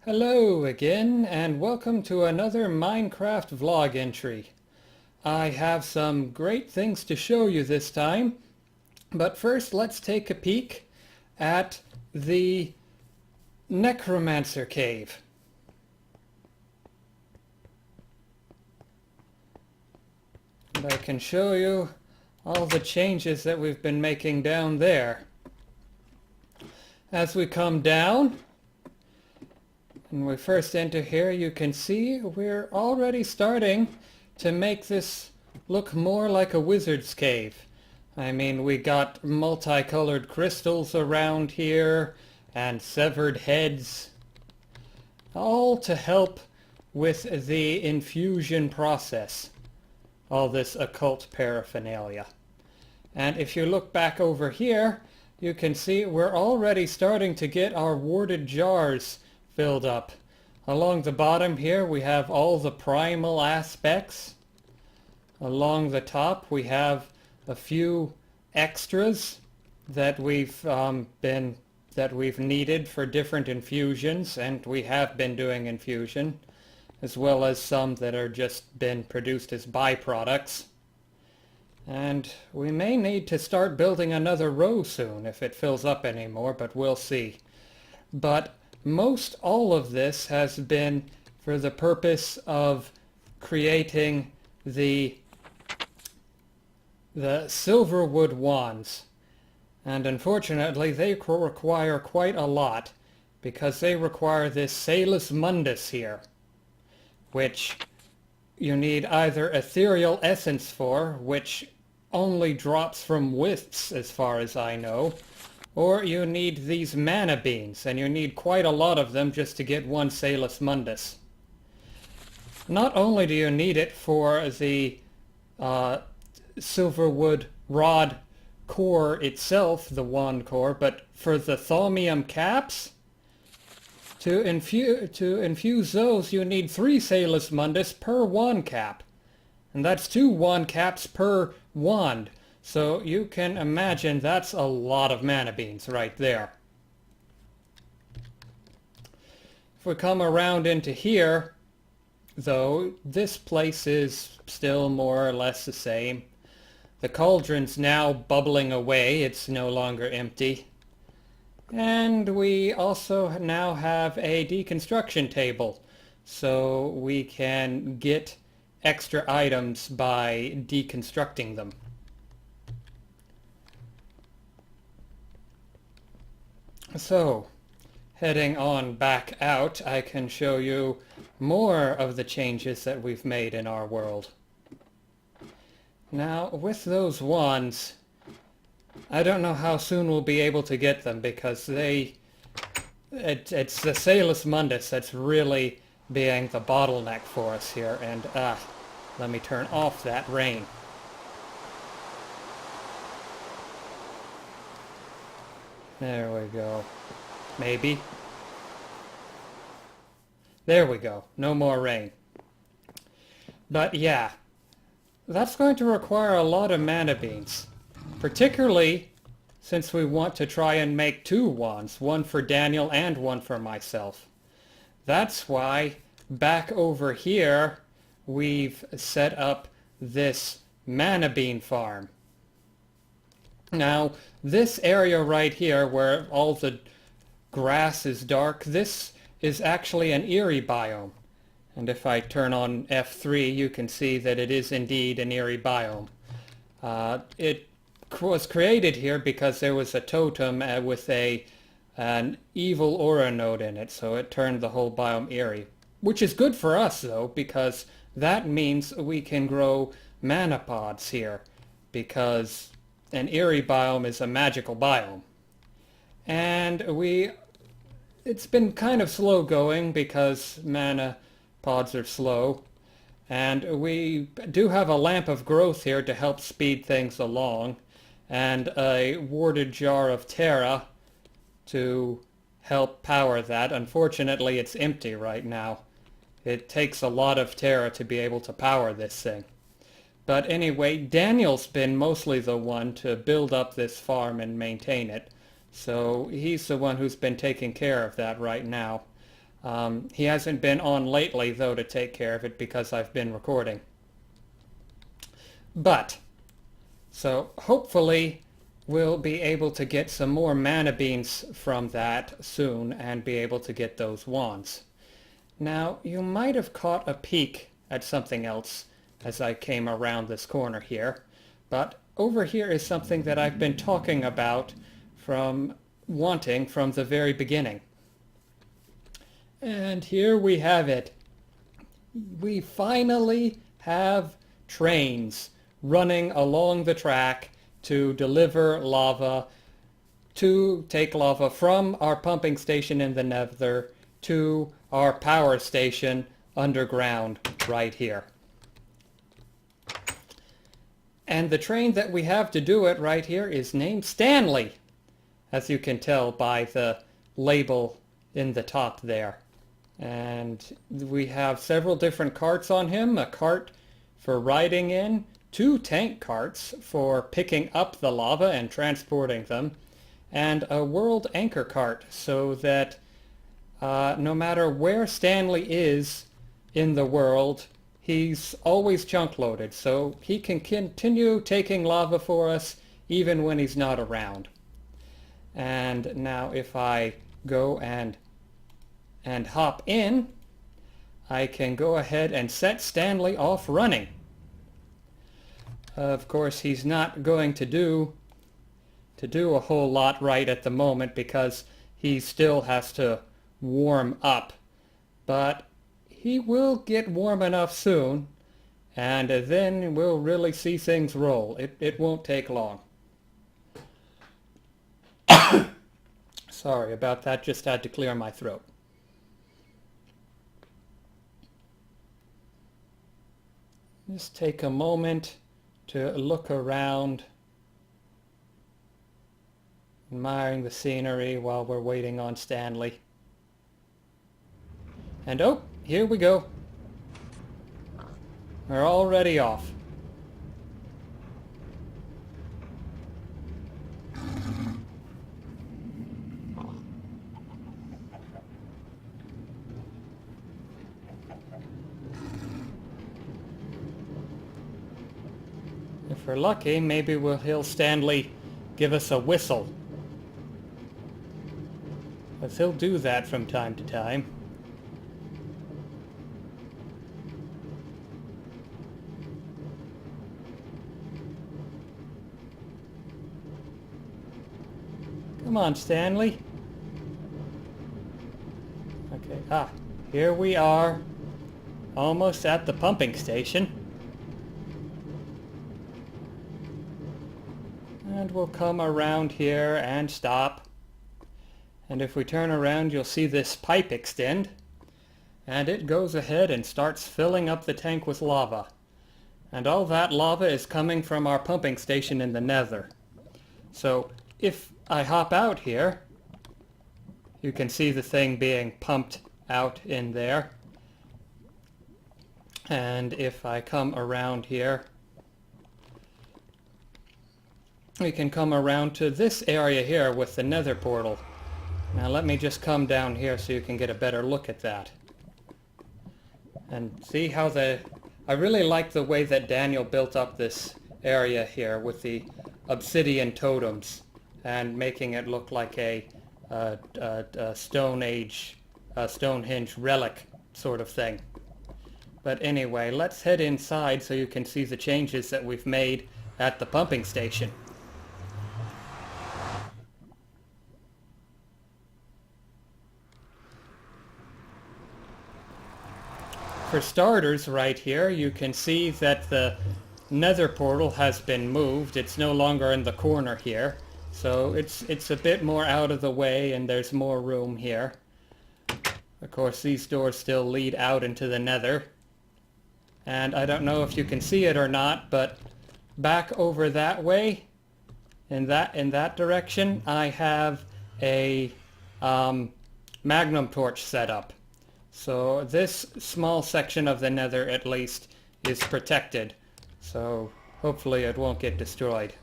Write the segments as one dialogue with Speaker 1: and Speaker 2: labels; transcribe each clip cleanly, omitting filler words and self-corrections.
Speaker 1: Hello again, and welcome to another Minecraft vlog entry. I have some great things to show you this time, but first let's take a peek at the necromancer cave. And I can show you all the changes that we've been making down there. As we come down, when we first enter here, you can see we're already starting to make this look more like a wizard's cave. I mean, we got multicolored crystals around here and severed heads, all to help with the infusion process, all this occult paraphernalia. And if you look back over here, you can see we're already starting to get our warded jars filled up. Along the bottom here we have all the primal aspects. Along the top we have a few extras that we've needed for different infusions, and we have been doing infusion, as well as some that are just been produced as byproducts. And we may need to start building another row soon if it fills up anymore, but we'll see. But most all of this has been for the purpose of creating the silverwood wands. And unfortunately they require quite a lot, because they require this Salus Mundus here, which you need either ethereal essence for, which only drops from wisps as far as I know, or you need these mana beans, and you need quite a lot of them just to get one Salus Mundus. Not only do you need it for the silverwood rod core itself, the wand core, but for the thaumium caps, to infuse those you need 3 Salus Mundus per wand cap. And that's 2 wand caps per wand. So you can imagine that's a lot of mana beans right there. If we come around into here, though, this place is still more or less the same. The cauldron's now bubbling away, it's no longer empty. And we also now have a deconstruction table, so we can get extra items by deconstructing them. So, heading on back out, I can show you more of the changes that we've made in our world. Now, with those wands, I don't know how soon we'll be able to get them, because it's the Salus Mundus that's really being the bottleneck for us here. And let me turn off that rain. There we go. Maybe. There we go. No more rain. But yeah, that's going to require a lot of mana beans. Particularly since we want to try and make 2 wands, one for Daniel and one for myself. That's why back over here we've set up this mana bean farm. Now, this area right here where all the grass is dark, this is actually an eerie biome. And if I turn on F3, you can see that it is indeed an eerie biome. It was created here because there was a totem with an evil aura node in it, so it turned the whole biome eerie. Which is good for us, though, because that means we can grow mana pods here, because an eerie biome is a magical biome. And it's been kind of slow going because mana pods are slow. And we do have a lamp of growth here to help speed things along, and a warded jar of Terra to help power that. Unfortunately, it's empty right now. It takes a lot of Terra to be able to power this thing. But anyway, Daniel's been mostly the one to build up this farm and maintain it. So he's the one who's been taking care of that right now. He hasn't been on lately, though, to take care of it because I've been recording. But, so hopefully we'll be able to get some more mana beans from that soon and be able to get those wands. Now, you might have caught a peek at something else as I came around this corner here, but over here is something that I've been talking about from the very beginning. And here we have it. We finally have trains running along the track to deliver lava, to take lava from our pumping station in the nether to our power station underground right here. And the train that we have to do it right here is named Stanley, as you can tell by the label in the top there. And we have several different carts on him, a cart for riding in, 2 tank carts for picking up the lava and transporting them, and a world anchor cart so that no matter where Stanley is in the world, he's always chunk loaded, so he can continue taking lava for us even when he's not around. And now if I go and hop in, I can go ahead and set Stanley off running. Of course, he's not going to do a whole lot right at the moment because he still has to warm up. But he will get warm enough soon, and then we'll really see things roll. It won't take long. Sorry about that, just had to clear my throat. Just take a moment to look around, admiring the scenery while we're waiting on Stanley. And oh, here we go. We're already off. If we're lucky, maybe he'll Stanley give us a whistle. Because he'll do that from time to time. Come on, Stanley. Okay, here we are. Almost at the pumping station. And we'll come around here and stop. And if we turn around, you'll see this pipe extend. And it goes ahead and starts filling up the tank with lava. And all that lava is coming from our pumping station in the nether. So if I hop out here, you can see the thing being pumped out in there. And if I come around here, we can come around to this area here with the nether portal. Now let me just come down here so you can get a better look at that. And see how I really like the way that Daniel built up this area here with the obsidian totems and making it look like a Stonehenge relic sort of thing. But anyway, let's head inside so you can see the changes that we've made at the pumping station. For starters, right here, you can see that the nether portal has been moved. It's no longer in the corner here. So it's a bit more out of the way and there's more room here. Of course, these doors still lead out into the nether. And I don't know if you can see it or not, but back over that way, in that direction, I have a magnum torch set up. So this small section of the nether, at least, is protected. So hopefully it won't get destroyed.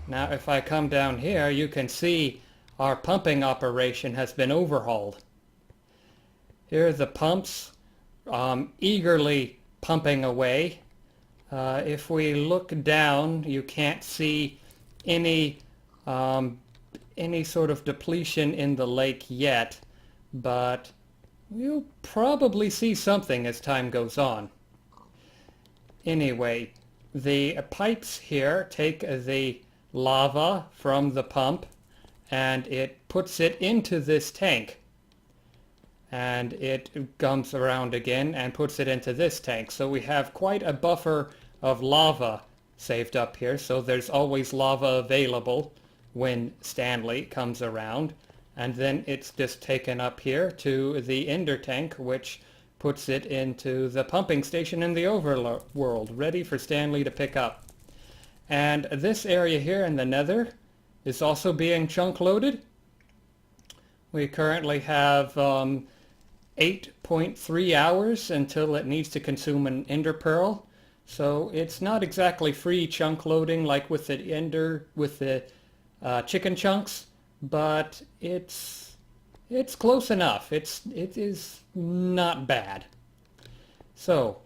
Speaker 1: Now if I come down here, you can see our pumping operation has been overhauled. Here are the pumps eagerly pumping away. If we look down, you can't see any sort of depletion in the lake yet, but you'll probably see something as time goes on. Anyway, the pipes here take the lava from the pump and it puts it into this tank. And it comes around again and puts it into this tank. So we have quite a buffer of lava saved up here. So there's always lava available when Stanley comes around. And then it's just taken up here to the ender tank, which puts it into the pumping station in the overworld, ready for Stanley to pick up. And this area here in the nether is also being chunk loaded. We currently have 8.3 hours until it needs to consume an ender pearl. So it's not exactly free chunk loading like with the chicken chunks, but it's close enough. It is not bad. So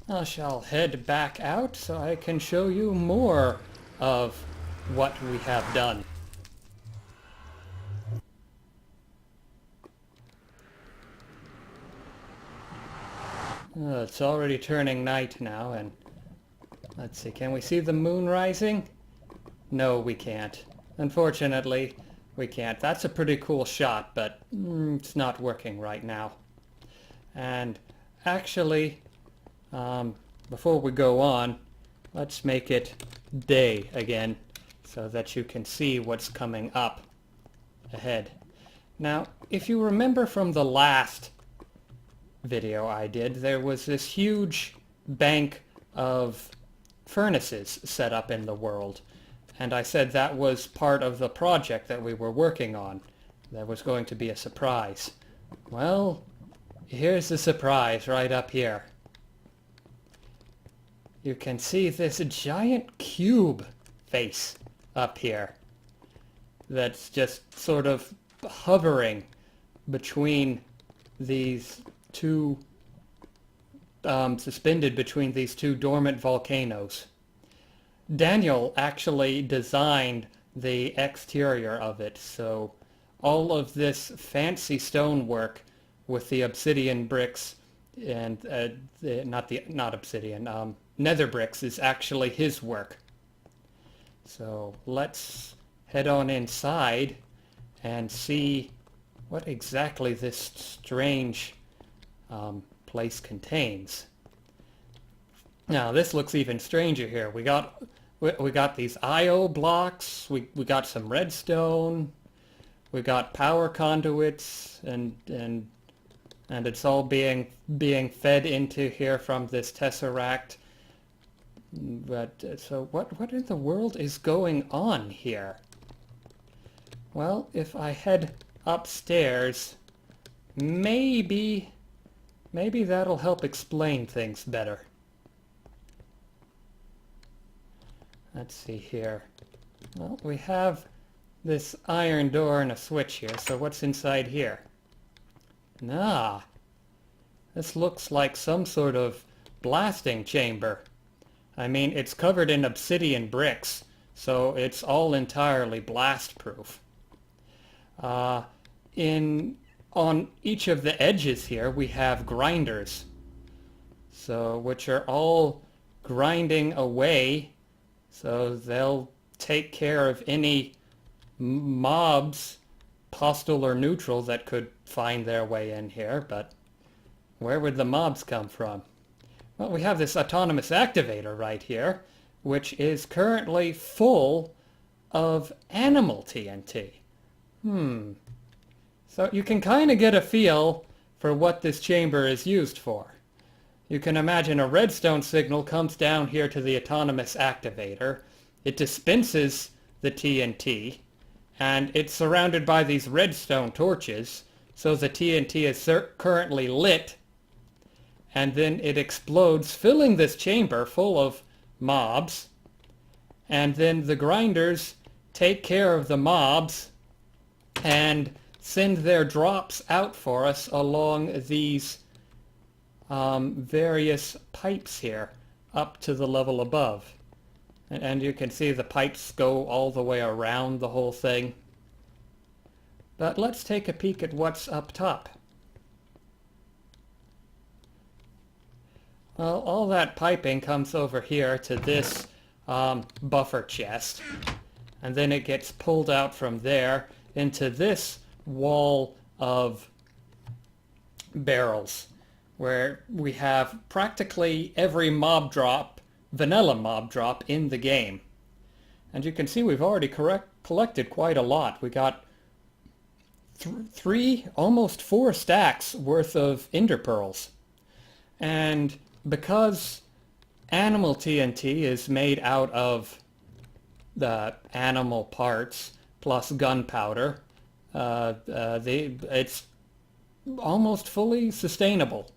Speaker 1: I shall head back out so I can show you more of what we have done. It's already turning night now, and let's see, can we see the moon rising? No, we can't. Unfortunately, we can't. That's a pretty cool shot, but it's not working right now. And actually, before we go on, let's make it day again so that you can see what's coming up ahead. Now, if you remember from the last video I did, there was this huge bank of furnaces set up in the world. And I said that was part of the project that we were working on. There was going to be a surprise. Well, here's the surprise right up here. You can see this giant cube face up here that's just sort of hovering between these two, suspended between these two dormant volcanoes. Daniel actually designed the exterior of it, so all of this fancy stonework with the obsidian bricks and not obsidian, nether bricks is actually his work. So let's head on inside and see what exactly this strange place contains. Now this looks even stranger here. We got these IO blocks, we got some redstone, we got power conduits, and it's all being fed into here from this tesseract. But so what in the world is going on here? Well, if I head upstairs, maybe that'll help explain things better. Let's see here. Well, we have this iron door and a switch here, so what's inside here? Ah, this looks like some sort of blasting chamber. I mean, it's covered in obsidian bricks, so it's all entirely blast-proof. On each of the edges here we have grinders, so which are all grinding away, so they'll take care of any mobs, hostile or neutral, that could find their way in here. But where would the mobs come from? Well, we have this autonomous activator right here, which is currently full of Animal TNT. So you can kind of get a feel for what this chamber is used for. You can imagine a redstone signal comes down here to the autonomous activator. It dispenses the TNT, and it's surrounded by these redstone torches, so the TNT is currently lit, and then it explodes, filling this chamber full of mobs, and then the grinders take care of the mobs, and send their drops out for us along these various pipes here up to the level above. And you can see the pipes go all the way around the whole thing. But let's take a peek at what's up top. Well, all that piping comes over here to this buffer chest, and then it gets pulled out from there into this wall of barrels, where we have practically every mob drop, vanilla mob drop, in the game. And you can see we've already collected quite a lot. We got three, almost 4 stacks worth of ender pearls. And because Animal TNT is made out of the animal parts plus gunpowder, it's almost fully sustainable.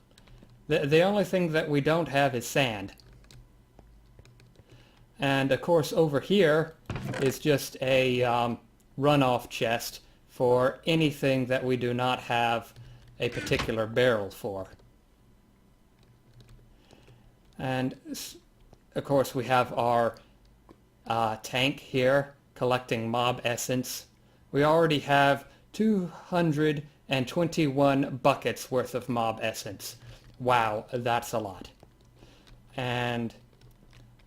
Speaker 1: The only thing that we don't have is sand. And of course over here is just a runoff chest for anything that we do not have a particular barrel for. And of course we have our tank here collecting mob essence. We already have 221 buckets worth of mob essence. Wow, that's a lot.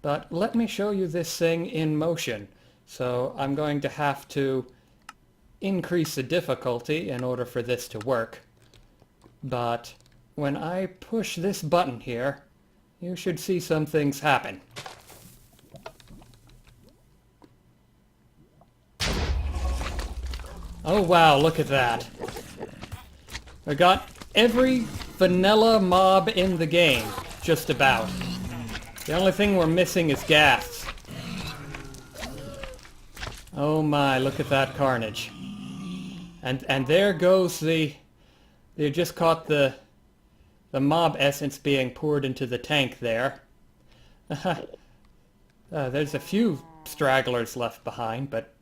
Speaker 1: But let me show you this thing in motion. So I'm going to have to increase the difficulty in order for this to work. But when I push this button here, you should see some things happen. Oh wow, look at that. I got every vanilla mob in the game, just about. The only thing we're missing is gas. Oh my, look at that carnage. And there goes they just caught the mob essence being poured into the tank there. There's a few stragglers left behind, but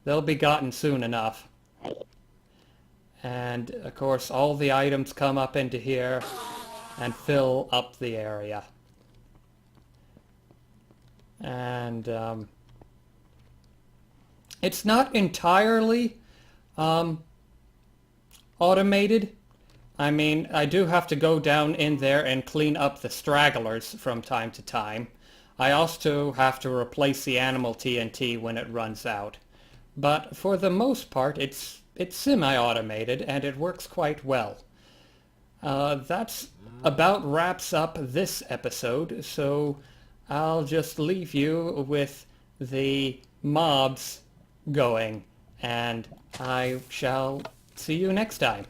Speaker 1: they'll be gotten soon enough. And of course all the items come up into here and fill up the area. And it's not entirely automated. I mean, I do have to go down in there and clean up the stragglers from time to time. I also have to replace the Animal TNT when it runs out. But for the most part, it's semi-automated and it works quite well. That's about wraps up this episode, so I'll just leave you with the mobs going, and I shall see you next time.